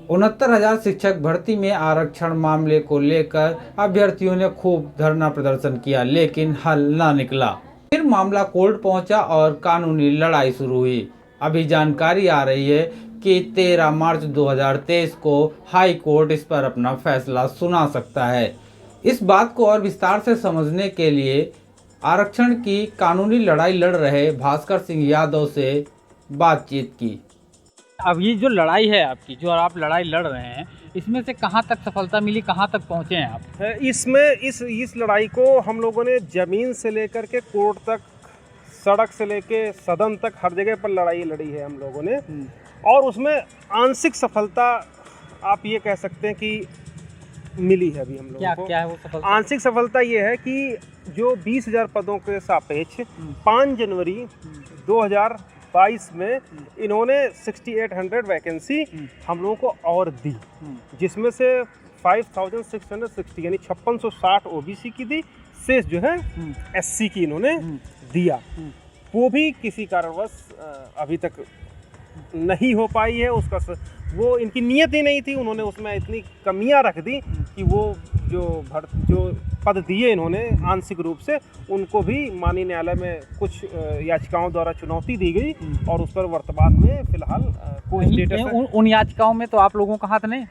69,000 शिक्षक भर्ती में आरक्षण मामले को लेकर अभ्यर्थियों ने खूब धरना प्रदर्शन किया, लेकिन हल न निकला। फिर मामला कोर्ट पहुंचा और कानूनी लड़ाई शुरू हुई। अभी जानकारी आ रही है कि 13 मार्च 2023 को हाई कोर्ट इस पर अपना फैसला सुना सकता है। इस बात को और विस्तार से समझने के लिए आरक्षण की कानूनी लड़ाई लड़ रहे भास्कर सिंह यादव से बातचीत की। अब ये जो लड़ाई है आपकी, जो आप लड़ाई लड़ रहे हैं, इसमें से कहाँ तक सफलता मिली, कहाँ तक पहुँचे हैं आप? इस लड़ाई को हम लोगों ने ज़मीन से लेकर के कोर्ट तक, सड़क से लेके सदन तक हर जगह पर लड़ाई लड़ी है हम लोगों ने। और उसमें आंशिक सफलता आप ये कह सकते हैं कि मिली है अभी हम लोगों को। क्या है वो सफलता? आंशिक सफलता ये है कि जो 20,000 पदों के सापेक्ष 5 जनवरी 2022 में इन्होंने 6800 वैकेंसी हम लोगों को और दी, जिसमें से 5660 यानी 5660 ओबीसी की दी, शेष जो है एससी की इन्होंने दिया। वो भी किसी कारणवश अभी तक नहीं हो पाई है। वो इनकी नीयत ही नहीं थी, उन्होंने उसमें इतनी कमियां रख दी कि वो जो पद दिए इन्होंने आंशिक रूप से, उनको भी माननीय न्यायालय में कुछ याचिकाओं द्वारा चुनौती दी गई और उस पर वर्तमान में फिलहाल कोई स्टेटस उन याचिकाओं में तो आप लोगों का हाथ नहीं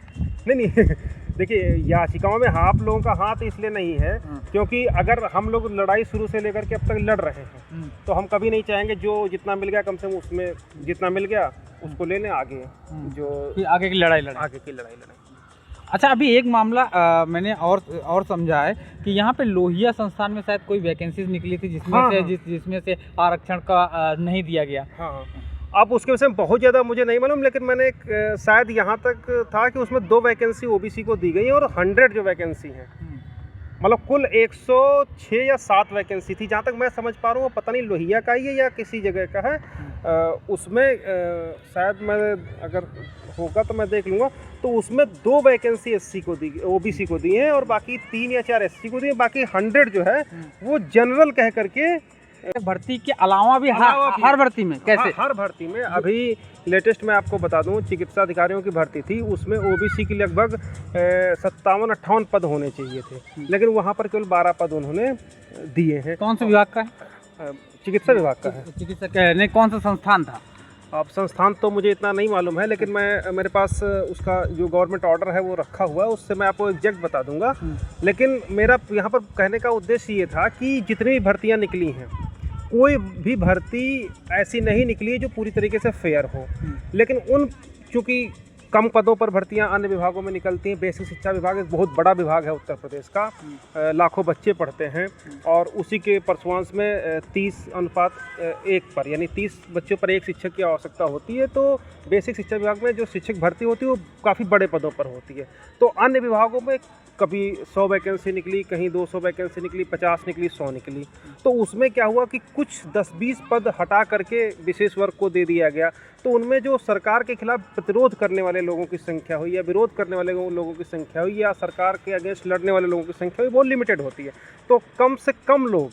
देखिए, याचिकाओं में आप लोगों का हाथ इसलिए नहीं है क्योंकि अगर हम लोग लड़ाई शुरू से लेकर के अब तक लड़ रहे हैं तो हम कभी नहीं चाहेंगे जो जितना मिल गया कम से कम उसमें जितना मिल गया उसको लेने आगे जो आगे की लड़ाई अच्छा, अभी एक मामला मैंने और समझा है कि यहाँ पे लोहिया संस्थान में शायद कोई वैकेंसीज निकली थी जिसमें से आरक्षण का नहीं दिया गया। हाँ, अब उसके विषय में बहुत ज़्यादा मुझे नहीं मालूम, लेकिन मैंने शायद यहाँ तक था कि उसमें 2 वैकेंसी ओबीसी को दी गई और 100 जो वैकेंसी हैं, मतलब कुल 106 या 7 वैकेंसी थी, जहाँ तक मैं समझ पा रहा हूँ। पता नहीं लोहिया का ही है या किसी जगह का है। उसमें शायद मैं अगर होगा तो मैं देख लूँगा, तो उसमें 2 वैकेंसी एससी को दी, ओबीसी को दी हैं और बाकी 3 या 4 एससी को दी हैं। बाकी 100 जो है वो जनरल कह करके भर्ती के अलावा भी हर भर्ती में कैसे? हर भर्ती में अभी लेटेस्ट मैं आपको बता दूं, चिकित्सा अधिकारियों की भर्ती थी, उसमें ओबीसी की लगभग 57-58 पद होने चाहिए थे, लेकिन वहां पर केवल 12 पद उन्होंने दिए हैं। कौन से विभाग का है? चिकित्सा विभाग का है। चिकित्सा नहीं, कौन सा संस्थान था? अब संस्थान तो मुझे इतना नहीं मालूम है, लेकिन मेरे पास उसका जो गवर्नमेंट ऑर्डर है वो रखा हुआ है, उससे मैं आपको एग्जैक्ट बता दूंगा। लेकिन मेरा यहाँ पर कहने का उद्देश्य ये था कि जितनी भी भर्तियाँ निकली हैं, कोई भी भर्ती ऐसी नहीं निकली है जो पूरी तरीके से फेयर हो, लेकिन चूँकि कम पदों पर भर्तियां अन्य विभागों में निकलती हैं। बेसिक शिक्षा विभाग एक बहुत बड़ा विभाग है उत्तर प्रदेश का, लाखों बच्चे पढ़ते हैं और उसी के परसुआंस में 30:1 पर यानी 30 बच्चों पर 1 शिक्षक की आवश्यकता होती है। तो बेसिक शिक्षा विभाग में जो शिक्षक भर्ती होती है वो काफ़ी बड़े पदों पर होती है। तो अन्य विभागों में कभी 100 वैकेंसी निकली, कहीं 200 वैकेंसी निकली, 50 निकली, 100 निकली। तो उसमें क्या हुआ कि कुछ 10-20 पद हटा करके विशेष वर्ग को दे दिया गया। तो उनमें जो सरकार के खिलाफ प्रतिरोध करने वाले लोगों की संख्या हुई या विरोध करने वाले लोगों की संख्या हुई या सरकार के अगेंस्ट लड़ने वाले लोगों की संख्या हुई, वो लिमिटेड होती है। तो कम से कम लोग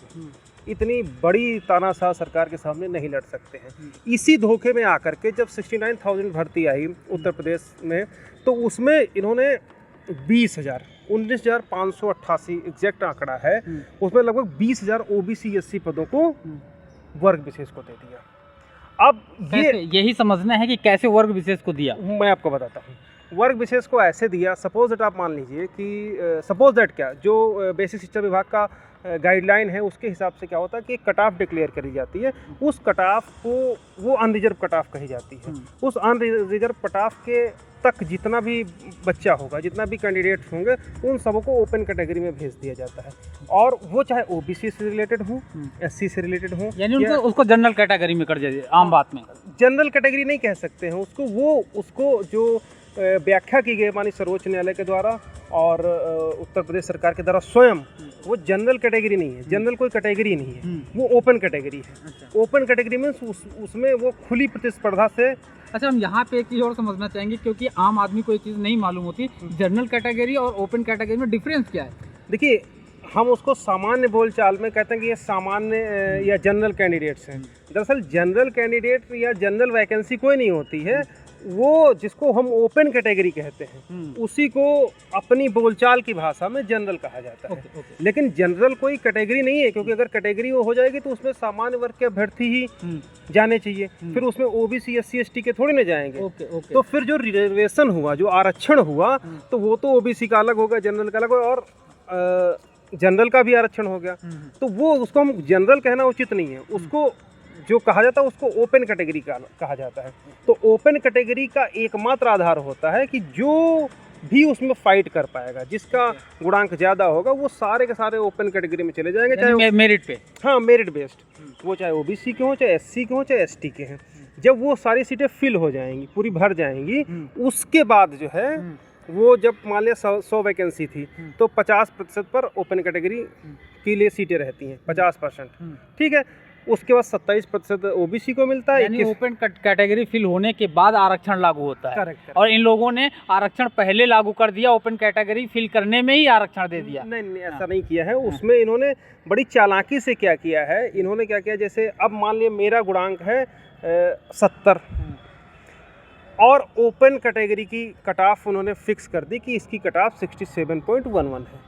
इतनी बड़ी तानाशाह सरकार के सामने नहीं लड़ सकते हैं। इसी धोखे में आकर के जब 69,000 भर्ती आई उत्तर प्रदेश में, तो उसमें इन्होंने 19,588 एग्जैक्ट आंकड़ा है, उसमें लगभग 20,000 ओबीसी एससी पदों को वर्ग विशेष को दे दिया। अब यही समझना है कि कैसे वर्ग विशेष को दिया। मैं आपको बताता हूँ। वर्ग विशेष को ऐसे दिया, सपोज दैट आप मान लीजिए कि सपोज दैट क्या जो बेसिक शिक्षा विभाग का गाइडलाइन है उसके हिसाब से क्या होता है कि कट ऑफ डिक्लेयर करी जाती है। उस कट ऑफ को वो अनरिजर्व कट ऑफ कही जाती है। उस अनरिजर्व कट ऑफ के तक जितना भी बच्चा होगा, जितना भी कैंडिडेट्स होंगे, उन सबों को ओपन कैटेगरी में भेज दिया जाता है। और वो चाहे ओबीसी से रिलेटेड हो, एससी से रिलेटेड हो, यानी उनको उसको जनरल कैटेगरी में कर दिया। आम बात में जनरल कैटेगरी नहीं कह सकते हैं उसको जो व्याख्या की गई माननीय सर्वोच्च न्यायालय के द्वारा और उत्तर प्रदेश सरकार के द्वारा स्वयं, वो जनरल कैटेगरी नहीं है। जनरल कोई कैटेगरी नहीं है, वो ओपन कैटेगरी है। ओपन कैटेगरी में उसमें वो खुली प्रतिस्पर्धा से। अच्छा, हम यहाँ पे एक चीज़ और समझना चाहेंगे, क्योंकि आम आदमी को ये चीज़ नहीं मालूम होती, जनरल कैटेगरी और ओपन कैटेगरी में डिफरेंस क्या है? देखिए, हम उसको सामान्य बोलचाल में कहते हैं कि ये सामान्य या जनरल कैंडिडेट्स हैं। दरअसल जनरल कैंडिडेट या जनरल वैकेंसी कोई नहीं होती है। वो जिसको हम ओपन कैटेगरी कहते हैं उसी को अपनी बोलचाल की भाषा में जनरल कहा जाता है। लेकिन जनरल कोई कैटेगरी नहीं है, क्योंकि अगर कैटेगरी वो हो जाएगी तो उसमें सामान्य वर्ग के अभ्यर्थी ही जाने चाहिए, फिर उसमें ओबीसी SC ST के थोड़ी ना जाएंगे। तो फिर जो रिजर्वेशन हुआ, जो आरक्षण हुआ, तो वो तो ओबीसी का अलग होगा, जनरल का अलग होगा, और जनरल का भी आरक्षण हो गया। तो वो उसको हम जनरल कहना उचित नहीं है, उसको जो कहा जाता है उसको ओपन कैटेगरी का कहा जाता है। तो ओपन कैटेगरी का एकमात्र आधार होता है कि जो भी उसमें फाइट कर पाएगा, जिसका गुणांक ज़्यादा होगा, वो सारे के सारे ओपन कैटेगरी में चले जाएंगे, चाहे मेरिट पे। हाँ, मेरिट बेस्ड, वो चाहे ओबीसी के हों, चाहे SC के हों, चाहे ST के हैं। जब वो सारी सीटें फिल हो जाएंगी, पूरी भर जाएंगी, उसके बाद जो है वो, जब मान लिया 100 वैकेंसी थी तो 50% पर ओपन कैटेगरी के लिए सीटें रहती हैं, 50%, ठीक है। उसके बाद 27% ओबीसी को मिलता है। यानी ओपन कैटेगरी फिल होने के बाद आरक्षण लागू होता है। करेक्ट। और इन लोगों ने आरक्षण पहले लागू कर दिया, ओपन कैटेगरी फिल करने में ही आरक्षण दे दिया। नहीं, ऐसा नहीं किया है। उसमें इन्होंने बड़ी चालाकी से क्या किया है, इन्होंने क्या किया, जैसे अब मान लिया मेरा गुणांक है 70 और ओपन कैटेगरी की कट ऑफ उन्होंने फिक्स कर दी कि इसकी कट ऑफ 67.11 है।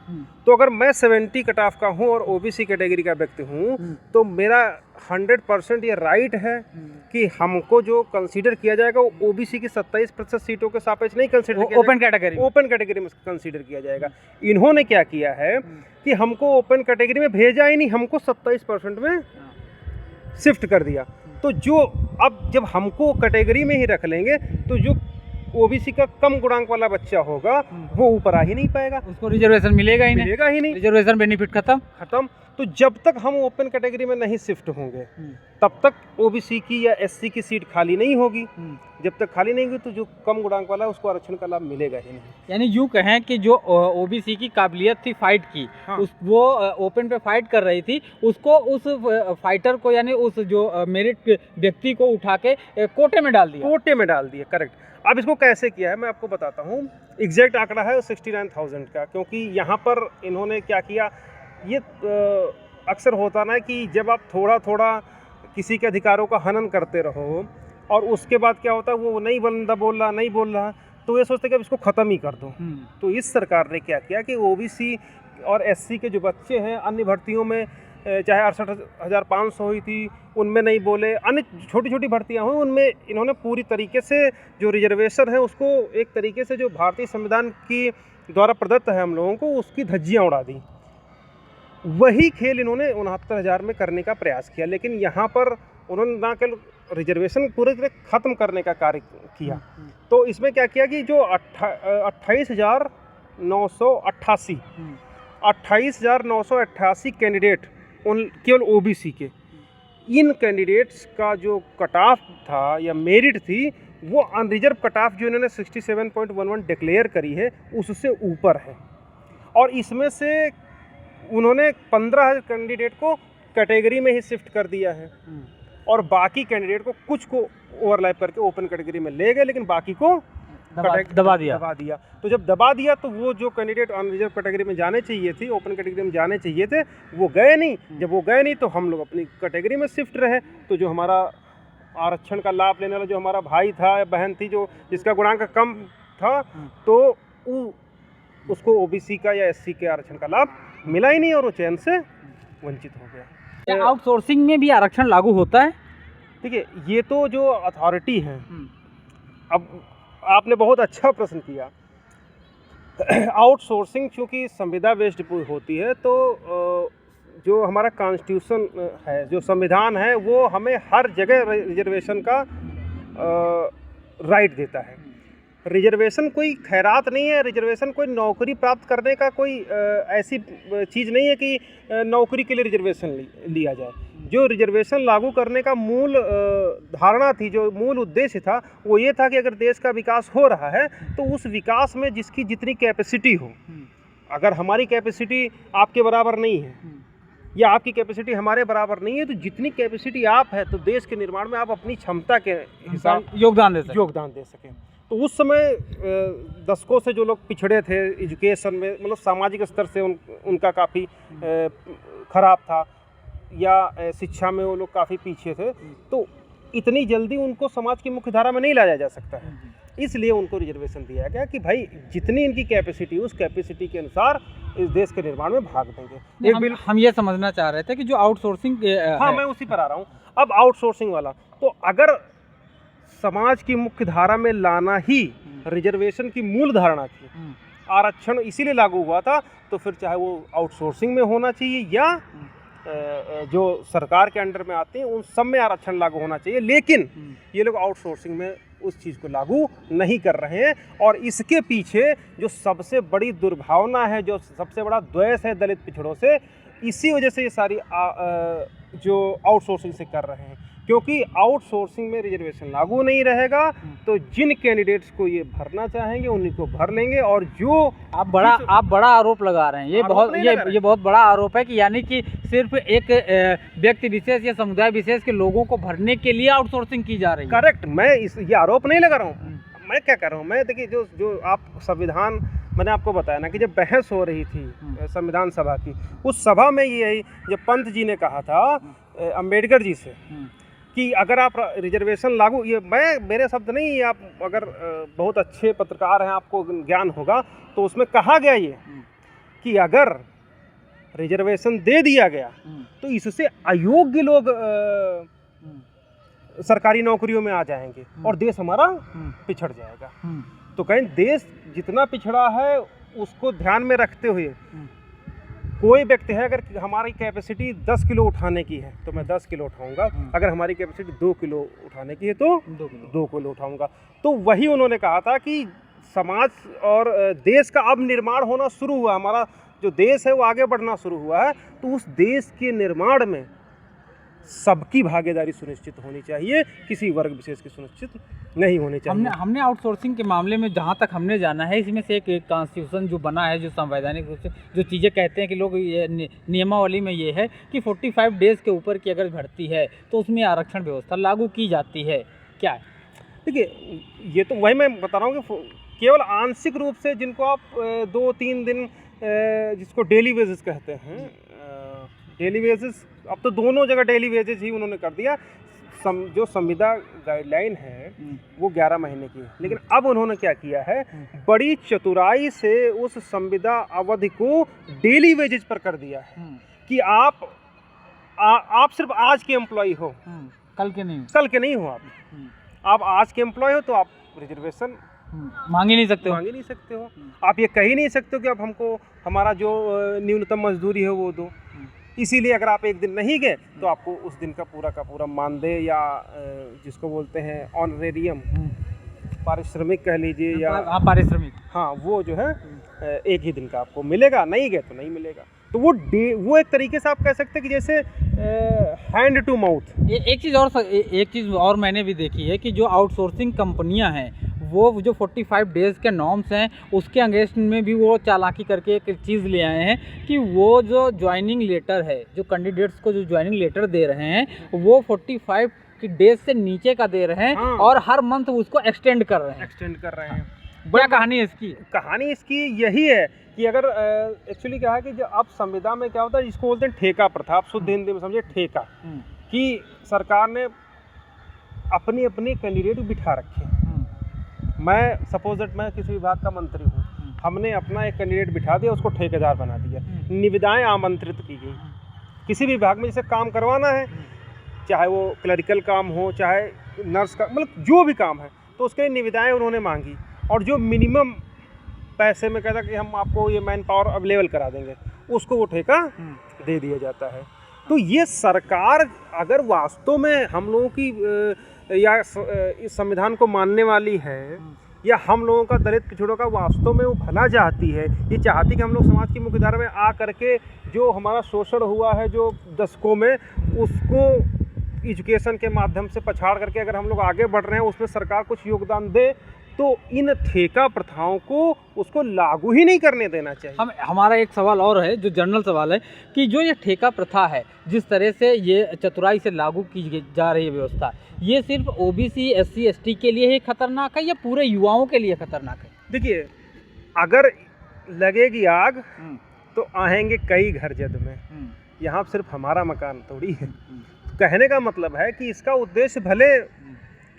तो अगर मैं 70 कट ऑफ का हूँ और ओबीसी कैटेगरी का व्यक्ति हूँ, तो मेरा 100% ये राइट है कि हमको जो कंसीडर किया जाएगा वो ओबीसी की 27% सीटों के सापेक्ष नहीं कंसीडर किया जाएगा, ओपन कैटेगरी में कंसीडर किया जाएगा। इन्होंने क्या किया है कि हमको ओपन कैटेगरी में भेजा ही नहीं, हमको 27% में शिफ्ट कर दिया। तो जो अब जब हमको कैटेगरी में ही रख लेंगे, तो जो ओबीसी का कम गुणांक वाला बच्चा होगा वो ऊपर आ ही नहीं पाएगा, उसको रिजर्वेशन मिलेगा ही नहीं, रिजर्वेशन बेनिफिट खत्म। तो जब तक हम ओपन कैटेगरी में नहीं शिफ्ट होंगे, तब तक ओबीसी की या SC की सीट खाली नहीं होगी। जब तक खाली नहीं होगी तो जो कम गुणांक वाला है उसको आरक्षण का लाभ मिलेगा ही नहीं। यानी यूँ कहें कि जो ओबीसी की काबिलियत थी फाइट की, हाँ। वो ओपन पे फाइट कर रही थी, उसको उस फाइटर को, यानी उस जो मेरिट व्यक्ति को उठा के कोटे में डाल दिया। करेक्ट। अब इसको कैसे किया है मैं आपको बताता हूँ। एग्जैक्ट आंकड़ा है 69,000 का, क्योंकि यहाँ पर इन्होंने क्या किया, ये अक्सर होता ना कि जब आप थोड़ा थोड़ा किसी के अधिकारों का हनन करते रहो और उसके बाद क्या होता है, वो नहीं बोल रहा, तो ये सोचते कि अब इसको ख़त्म ही कर दो। तो इस सरकार ने क्या किया कि ओबीसी और SC के जो बच्चे हैं, अन्य भर्तियों में चाहे 68,500 हुई थी उनमें नहीं बोले, अन्य छोटी छोटी भर्तियां हुई उनमें इन्होंने पूरी तरीके से जो रिजर्वेशन है उसको एक तरीके से जो भारतीय संविधान की द्वारा प्रदत्त है हम लोगों को, उसकी धज्जियां उड़ा दी। वही खेल इन्होंने 69,000 में करने का प्रयास किया, लेकिन यहाँ पर उन्होंने ना केवल रिजर्वेशन पूरे तरह ख़त्म करने का कार्य किया, तो इसमें क्या किया कि जो 28,988 कैंडिडेट उन केवल ओबीसी के, इन कैंडिडेट्स का जो कट ऑफ था या मेरिट थी, वो अनरिजर्व कट ऑफ जो इन्होंने 67.11 डिक्लेयर करी है उससे ऊपर है। और इसमें से उन्होंने 15,000 कैंडिडेट को कैटेगरी में ही शिफ्ट कर दिया है और बाकी कैंडिडेट को कुछ को ओवरलैप करके ओपन कैटेगरी में ले गए, लेकिन बाकी को दबा दिया। तो जब दबा दिया तो वो जो कैंडिडेट अनरिजर्व कैटेगरी में जाने चाहिए थी, ओपन कैटेगरी में जाने चाहिए थे, वो गए नहीं। जब वो गए नहीं तो हम लोग अपनी कैटेगरी में शिफ्ट रहे। तो जो हमारा आरक्षण का लाभ लेने वाला जो हमारा भाई था या बहन थी, जो जिसका गुणांक कम था, तो उसको ओबीसी का या SC के आरक्षण का लाभ मिला ही नहीं और वो चयन से वंचित हो गया। क्या आउटसोर्सिंग में भी आरक्षण लागू होता है? देखिए, ये तो जो अथॉरिटी है, अब आपने बहुत अच्छा प्रश्न किया। आउटसोर्सिंग चूँकि संविदा बेस्ड होती है, तो जो हमारा कॉन्स्टिट्यूशन है, जो संविधान है, वो हमें हर जगह रिजर्वेशन का राइट देता है। रिजर्वेशन कोई खैरात नहीं है, रिजर्वेशन कोई नौकरी प्राप्त करने का कोई ऐसी चीज़ नहीं है कि नौकरी के लिए रिजर्वेशन लिया जाए। जो रिजर्वेशन लागू करने का मूल धारणा थी, जो मूल उद्देश्य था, वो ये था कि अगर देश का विकास हो रहा है तो उस विकास में जिसकी जितनी कैपेसिटी हो, अगर हमारी कैपेसिटी आपके बराबर नहीं है या आपकी कैपेसिटी हमारे बराबर नहीं है, तो जितनी कैपेसिटी आप है तो देश के निर्माण में आप अपनी क्षमता के हिसाब योगदान दे सकें। तो उस समय दशकों से जो लोग पिछड़े थे एजुकेशन में, मतलब सामाजिक स्तर से उनका काफ़ी खराब था, या शिक्षा में वो लोग काफ़ी पीछे थे, तो इतनी जल्दी उनको समाज की मुख्य धारा में नहीं लाया जा सकता है, इसलिए उनको रिजर्वेशन दिया गया कि भाई जितनी इनकी कैपेसिटी, उस कैपेसिटी के अनुसार इस देश के निर्माण में भाग देंगे। हम ये समझना चाह रहे थे कि जो आउटसोर्सिंग हाँ, मैं उसी पर आ रहा हूँ। अब आउटसोर्सिंग वाला, तो अगर समाज की मुख्य धारा में लाना ही रिजर्वेशन की मूल धारणा थी, आरक्षण इसीलिए लागू हुआ था, तो फिर चाहे वो आउटसोर्सिंग में होना चाहिए या जो सरकार के अंडर में आते हैं उन सब में आरक्षण लागू होना चाहिए। लेकिन ये लोग आउटसोर्सिंग में उस चीज़ को लागू नहीं कर रहे हैं, और इसके पीछे जो सबसे बड़ी दुर्भावना है, जो सबसे बड़ा द्वेष है दलित पिछड़ों से, इसी वजह से ये सारी जो आउटसोर्सिंग से कर रहे हैं। क्योंकि आउटसोर्सिंग में रिजर्वेशन लागू नहीं रहेगा तो जिन कैंडिडेट्स को ये भरना चाहेंगे उन्हीं को भर लेंगे, और जो आप बड़ा आरोप लगा रहे हैं, ये बहुत बड़ा आरोप है कि यानी कि सिर्फ एक व्यक्ति विशेष या समुदाय विशेष के लोगों को भरने के लिए आउटसोर्सिंग की जा रही है। करेक्ट, मैं ये आरोप नहीं लगा रहा हूँ। मैं क्या कर रहा हूँ, मैं देखिए जो आप संविधान, मैंने आपको बताया ना कि जब बहस हो रही थी संविधान सभा की, उस सभा में ये जब पंत जी ने कहा था अम्बेडकर जी से कि अगर आप रिजर्वेशन लागू, ये मेरे शब्द नहीं, ये आप अगर बहुत अच्छे पत्रकार हैं, आपको ज्ञान होगा, तो उसमें कहा गया ये कि अगर रिजर्वेशन दे दिया गया तो इससे अयोग्य लोग सरकारी नौकरियों में आ जाएंगे और देश हमारा पिछड़ जाएगा। तो कहीं देश जितना पिछड़ा है उसको ध्यान में रखते हुए कोई व्यक्ति है, अगर हमारी कैपेसिटी 10 किलो उठाने की है तो मैं 10 किलो उठाऊंगा, अगर हमारी कैपेसिटी 2 किलो उठाने की है तो 2 किलो उठाऊंगा। तो वही उन्होंने कहा था कि समाज और देश का अब निर्माण होना शुरू हुआ, हमारा जो देश है वो आगे बढ़ना शुरू हुआ है, तो उस देश के निर्माण में सबकी भागीदारी सुनिश्चित होनी चाहिए, किसी वर्ग विशेष की सुनिश्चित नहीं होनी चाहिए। हमने आउटसोर्सिंग के मामले में जहाँ तक हमने जाना है, इसमें से एक कॉन्स्टिट्यूशन जो बना है, जो संवैधानिक रूप से जो चीज़ें कहते हैं कि लोग नियमावली में ये है कि 45 डेज़ के ऊपर की अगर भर्ती है तो उसमें आरक्षण व्यवस्था लागू की जाती है। क्या है, देखिए ये तो वही मैं बता रहा हूँ कि केवल आंशिक रूप से जिनको आप 2-3 दिन जिसको डेली वेजेस कहते हैं, डेली वेजेस, अब तो दोनों जगह डेली वेजेस ही उन्होंने कर दिया। जो संविदा गाइडलाइन है वो 11 महीने की है, लेकिन अब उन्होंने क्या किया है, बड़ी चतुराई से उस संविदा अवधि को डेली वेजेस पर कर दिया है कि आप सिर्फ आज के एम्प्लॉय हो, कल के नहीं हो। आप आज के एम्प्लॉय हो तो आप रिजर्वेशन मांग ही नहीं सकते हो। आप ये कह ही नहीं सकते हो कि आप हमको हमारा जो न्यूनतम मजदूरी है वो दो। इसीलिए अगर आप एक दिन नहीं गए तो आपको उस दिन का पूरा मानदेय या जिसको बोलते हैं ऑनरेरियम, पारिश्रमिक कह लीजिए या पारिश्रमिक, हाँ, वो जो है एक ही दिन का आपको मिलेगा, नहीं गए तो नहीं मिलेगा। तो वो एक तरीके से आप कह सकते हैं कि जैसे हैंड टू माउथ। एक चीज़ और मैंने भी देखी है कि जो आउटसोर्सिंग कंपनियां हैं वो जो 45 डेज़ के नॉर्म्स हैं उसके अगेंस्ट में भी वो चालाकी करके एक चीज़ ले आए हैं कि वो जो ज्वाइनिंग लेटर है, जो कैंडिडेट्स को जो ज्वाइनिंग लेटर दे रहे हैं वो 45 की डेज से नीचे का दे रहे हैं। हाँ। और हर मंथ उसको एक्सटेंड कर रहे हैं। क्या कहानी है इसकी? कहानी इसकी यही है कि अगर एक्चुअली क्या है कि जो अब संविदा में क्या होता है, जिसको बोलते हैं ठेका प्रथा, आप शुद्ध हिंदी में समझिए ठेका, कि सरकार ने अपनी अपनी कैंडिडेट बिठा रखे। मैं सपोज दैट मैं किसी विभाग का मंत्री हूँ, हमने अपना एक कैंडिडेट बिठा दिया, उसको ठेकेदार बना दिया, निविदाएं आमंत्रित की गई। किसी भी विभाग में जैसे काम करवाना है, चाहे वो क्लरिकल काम हो, चाहे नर्स का, मतलब जो भी काम है, तो उसके लिए निविदाएं उन्होंने मांगी, और जो मिनिमम पैसे में कहता कि हम आपको ये मैन पावर अवेलेबल करा देंगे, उसको वो ठेका दे दिया जाता है। तो ये सरकार अगर वास्तव में हम लोगों की या इस संविधान को मानने वाली है, या हम लोगों का दलित पिछड़ों का वास्तव में वो भला चाहती है, ये चाहती कि हम लोग समाज की मुख्यधारा में आ करके जो हमारा शोषण हुआ है जो दशकों में, उसको एजुकेशन के माध्यम से पछाड़ करके अगर हम लोग आगे बढ़ रहे हैं, उसमें सरकार कुछ योगदान दे, तो इन ठेका प्रथाओं को उसको लागू ही नहीं करने देना चाहिए। हमारा एक सवाल और है, जो जनरल सवाल है कि जो ये ठेका प्रथा है, जिस तरह से ये चतुराई से लागू की जा रही है व्यवस्था, ये सिर्फ ओबीसी, एससी, एसटी के लिए ही खतरनाक है या पूरे युवाओं के लिए खतरनाक है? देखिए, अगर लगेगी आग तो आएंगे कई घर जद में, यहाँ सिर्फ हमारा मकान थोड़ी है। कहने का मतलब है कि इसका उद्देश्य भले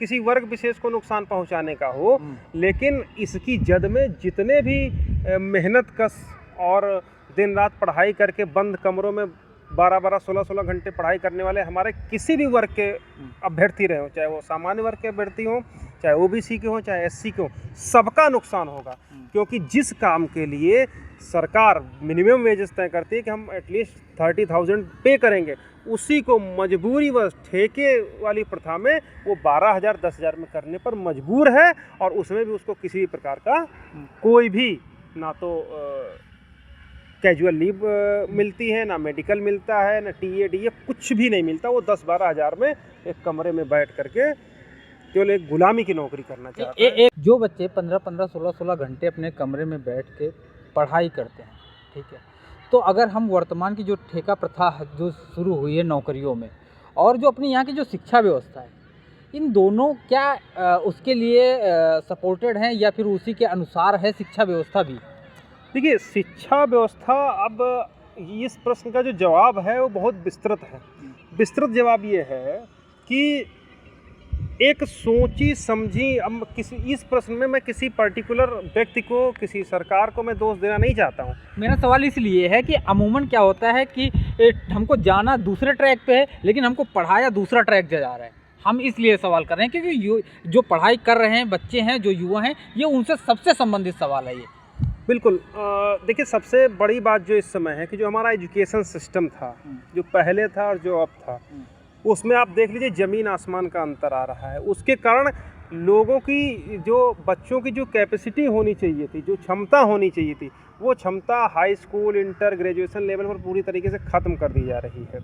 किसी वर्ग विशेष को नुकसान पहुंचाने का हो, लेकिन इसकी जद में जितने भी मेहनत कश और दिन रात पढ़ाई करके बंद कमरों में 12-12, 16-16 घंटे पढ़ाई करने वाले हमारे किसी भी वर्ग के अभ्यर्थी रहे हो, चाहे वो सामान्य वर्ग के अभ्यर्थी हों, चाहे ओबीसी के हों, चाहे एससी के हों, सबका नुकसान होगा। क्योंकि जिस काम के लिए सरकार मिनिमम वेजेस तय करती है कि हम एटलीस्ट 30,000 पे करेंगे, उसी को मजबूरीवश ठेके वाली प्रथा में वो 12,000 10,000 में करने पर मजबूर है, और उसमें भी उसको किसी भी प्रकार का कोई भी ना तो कैजुअल लीव मिलती है, ना मेडिकल मिलता है, ना टीए कुछ भी नहीं मिलता। वो 10-12 हज़ार में एक कमरे में बैठ करके केवल एक गुलामी की नौकरी करना चाहते हैं। जो बच्चे 15-15, 16-16 घंटे अपने कमरे में बैठ के पढ़ाई करते हैं, ठीक है, तो अगर हम वर्तमान की जो ठेका प्रथा जो शुरू हुई है नौकरियों में, और जो अपनी यहाँ की जो शिक्षा व्यवस्था है, इन दोनों क्या उसके लिए सपोर्टेड हैं या फिर उसी के अनुसार है शिक्षा व्यवस्था भी? देखिए, शिक्षा व्यवस्था, अब इस प्रश्न का जो जवाब है वो बहुत विस्तृत है। विस्तृत जवाब ये है कि एक सोची समझी, अब किसी इस प्रश्न में मैं किसी पर्टिकुलर व्यक्ति को, किसी सरकार को मैं दोष देना नहीं चाहता हूँ। मेरा सवाल इसलिए है कि अमूमन क्या होता है कि हमको जाना दूसरे ट्रैक पे है, लेकिन हमको पढ़ाया दूसरा ट्रैक जा रहा है। हम इसलिए सवाल कर रहे हैं क्योंकि जो पढ़ाई कर रहे हैं बच्चे हैं, जो युवा हैं, ये उनसे सबसे संबंधित सवाल है ये। बिल्कुल। देखिए, सबसे बड़ी बात जो इस समय है कि जो हमारा एजुकेशन सिस्टम था, जो पहले था और जो अब था, उसमें आप देख लीजिए ज़मीन आसमान का अंतर आ रहा है। उसके कारण लोगों की, जो बच्चों की जो कैपेसिटी होनी चाहिए थी, जो क्षमता होनी चाहिए थी, वो क्षमता high school, inter, graduation level पर पूरी तरीके से ख़त्म कर दी जा रही है।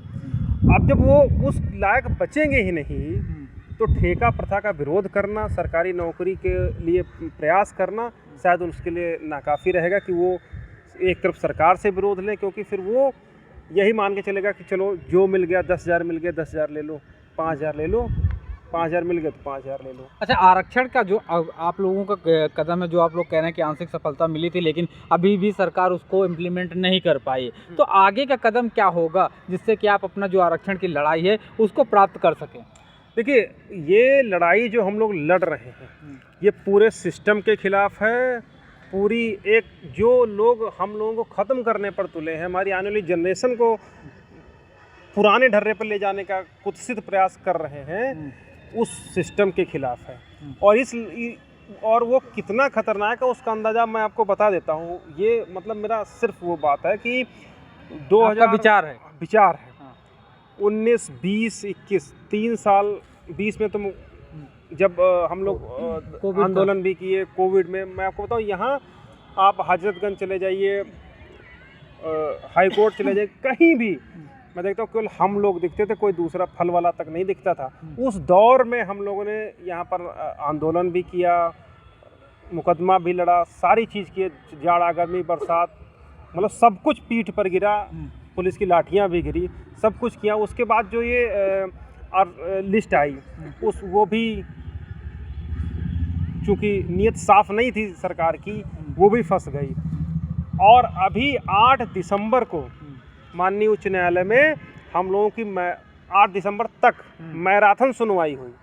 अब जब वो उस लायक बचेंगे ही नहीं, तो ठेका प्रथा का विरोध करना, सरकारी नौकरी के लिए प्रयास करना शायद उसके लिए नाकाफ़ी रहेगा कि वो एक तरफ सरकार से विरोध लें, क्योंकि फिर वो यही मान के चलेगा कि चलो जो मिल गया 10,000 मिल गया, 10,000 ले लो, 5,000 ले लो, 5,000 मिल गया तो 5,000 ले लो। अच्छा, आरक्षण का जो आप लोगों का कदम है, जो आप लोग कह रहे हैं कि आंशिक सफलता मिली थी, लेकिन अभी भी सरकार उसको इम्प्लीमेंट नहीं कर पाई, तो आगे का कदम क्या होगा जिससे कि आप अपना जो आरक्षण की लड़ाई है उसको प्राप्त कर सकें? देखिए, ये लड़ाई जो हम लोग लड़ रहे हैं, ये पूरे सिस्टम के खिलाफ है। पूरी एक जो लोग हम लोगों को ख़त्म करने पर तुले हैं, हमारी आने वाली जनरेशन को पुराने ढर्रे पर ले जाने का कुत्सित प्रयास कर रहे हैं, उस सिस्टम के खिलाफ है। और वो कितना खतरनाक है उसका अंदाज़ा मैं आपको बता देता हूँ। ये मतलब मेरा सिर्फ वो बात है कि 2000 विचार है 19, 20, 21 3 साल, 20 में तो जब हम लोग आंदोलन भी किए, कोविड में, मैं आपको बताऊं, यहाँ आप हजरतगंज चले जाइए, हाई कोर्ट चले जाइए, कहीं भी मैं देखता हूँ केवल हम लोग दिखते थे, कोई दूसरा फल वाला तक नहीं दिखता था। उस दौर में हम लोगों ने यहाँ पर आंदोलन भी किया, मुकदमा भी लड़ा, सारी चीज़ किए, जाड़ा गर्मी बरसात, मतलब सब कुछ पीठ पर गिरा, पुलिस की लाठियाँ भी गिरी, सब कुछ किया। उसके बाद जो ये लिस्ट आई, वो भी चूँकि नीयत साफ नहीं थी सरकार की, वो भी फंस गई। और अभी 8 दिसंबर को माननीय उच्च न्यायालय में हम लोगों की 8 दिसंबर तक मैराथन सुनवाई हुई।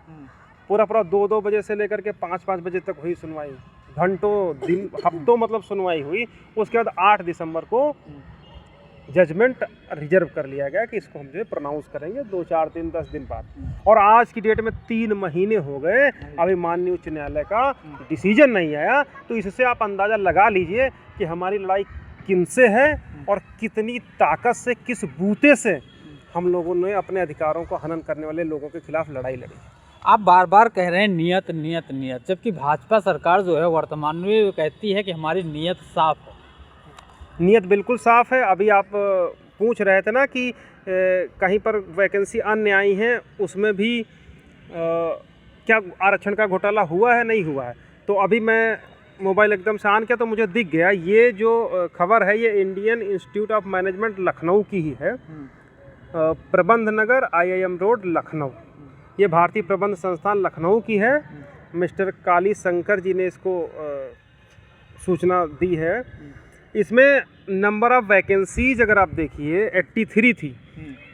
पूरा 2-2 बजे से लेकर के 5-5 बजे तक हुई सुनवाई, घंटों, दिन, हफ्तों मतलब सुनवाई हुई। उसके बाद 8 दिसंबर को जजमेंट रिजर्व कर लिया गया कि इसको हम जो है प्रोनाउंस करेंगे 2-4 दिन 10 दिन बाद। और आज की डेट में 3 महीने हो गए, अभी माननीय उच्च न्यायालय का डिसीजन नहीं आया। तो इससे आप अंदाज़ा लगा लीजिए कि हमारी लड़ाई किनसे है और कितनी ताकत से, किस बूते से हम लोगों ने अपने अधिकारों को हनन करने वाले लोगों के खिलाफ लड़ाई लड़ी। आप बार बार कह रहे हैं नियत नियत नियत, जबकि भाजपा सरकार जो है वर्तमान में वो कहती है कि हमारी नियत साफ है। नियत बिल्कुल साफ़ है। अभी आप पूछ रहे थे ना कि कहीं पर वैकेंसी अन्य आई हैं, उसमें भी क्या आरक्षण का घोटाला हुआ है, नहीं हुआ है। तो अभी मैं मोबाइल एकदम से ऑन किया तो मुझे दिख गया, ये जो खबर है ये Indian institute of management Lucknow की ही है, प्रबंध नगर IIM रोड लखनऊ। ये भारतीय प्रबंध संस्थान लखनऊ की है। मिस्टर काली शंकर जी ने इसको सूचना दी है। इसमें नंबर ऑफ़ वैकेंसीज अगर आप देखिए 83 थी,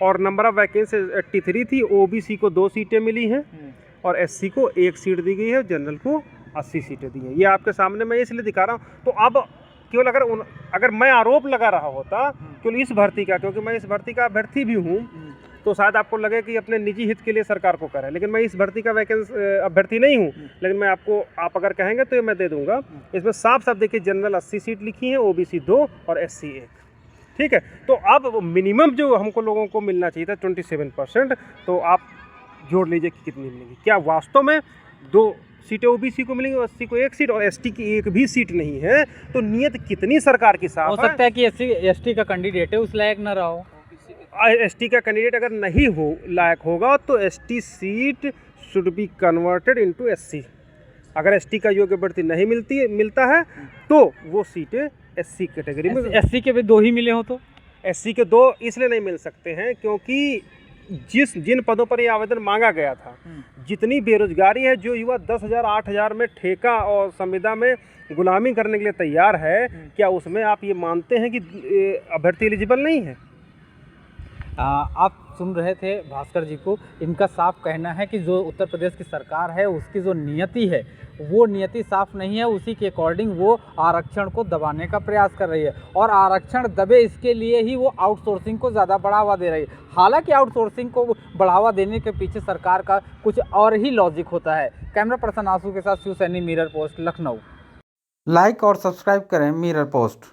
और नंबर ऑफ वैकेंसी 83 थी। ओबीसी को 2 सीटें मिली हैं और एससी को 1 सीट दी गई है, जनरल को 80 सीटें दी हैं। ये आपके सामने मैं इसलिए दिखा रहा हूँ। तो अब केवल अगर मैं आरोप लगा रहा होता केवल इस भर्ती का, क्योंकि मैं इस भर्ती का अभ्यर्थी भी हूँ, तो शायद आपको लगे कि अपने निजी हित के लिए सरकार को करे, लेकिन मैं इस भर्ती का अभ्यर्थी नहीं हूँ। लेकिन मैं आप अगर कहेंगे तो ये मैं दे दूंगा। इसमें साफ साफ देखिए, जनरल 80 सीट लिखी है, ओबीसी 2 और एससी 1। ठीक है, तो अब मिनिमम जो हमको लोगों को मिलना चाहिए था 27%, तो आप जोड़ लीजिए कि कितनी मिलेगी। क्या वास्तव में 2 सीटें ओबीसी को मिलेंगी, एससी को 1 सीट और एसटी की 1 भी सीट नहीं है? तो नियत कितनी सरकार की साफ है। हो सकता है कि एसटी का कैंडिडेट है उस लायक न रहा हो। एसटी का कैंडिडेट अगर नहीं हो लायक होगा तो ST seat should be converted into SC. अगर एसटी का योग्य भर्ती नहीं मिलता है तो वो सीटें एससी कैटेगरी में। एससी के भी 2 ही मिले हो तो? एससी के 2 इसलिए नहीं मिल सकते हैं क्योंकि जिन पदों पर ये आवेदन मांगा गया था, जितनी बेरोजगारी है, जो युवा 10,000 8,000 में ठेका और संविदा में गुलामी करने के लिए तैयार है, क्या उसमें आप ये मानते हैं कि अभ्यर्थी एलिजिबल नहीं है? आप सुन रहे थे भास्कर जी को। इनका साफ कहना है कि जो उत्तर प्रदेश की सरकार है उसकी जो नियति है वो नियति साफ नहीं है। उसी के अकॉर्डिंग वो आरक्षण को दबाने का प्रयास कर रही है और आरक्षण दबे इसके लिए ही वो आउटसोर्सिंग को ज़्यादा बढ़ावा दे रही है। हालांकि आउटसोर्सिंग को बढ़ावा देने के पीछे सरकार का कुछ और ही लॉजिक होता है। कैमरा पर्सन आंसू के साथ Shiv Saini, mirror post, Lucknow. Like और सब्सक्राइब करें मिरर पोस्ट।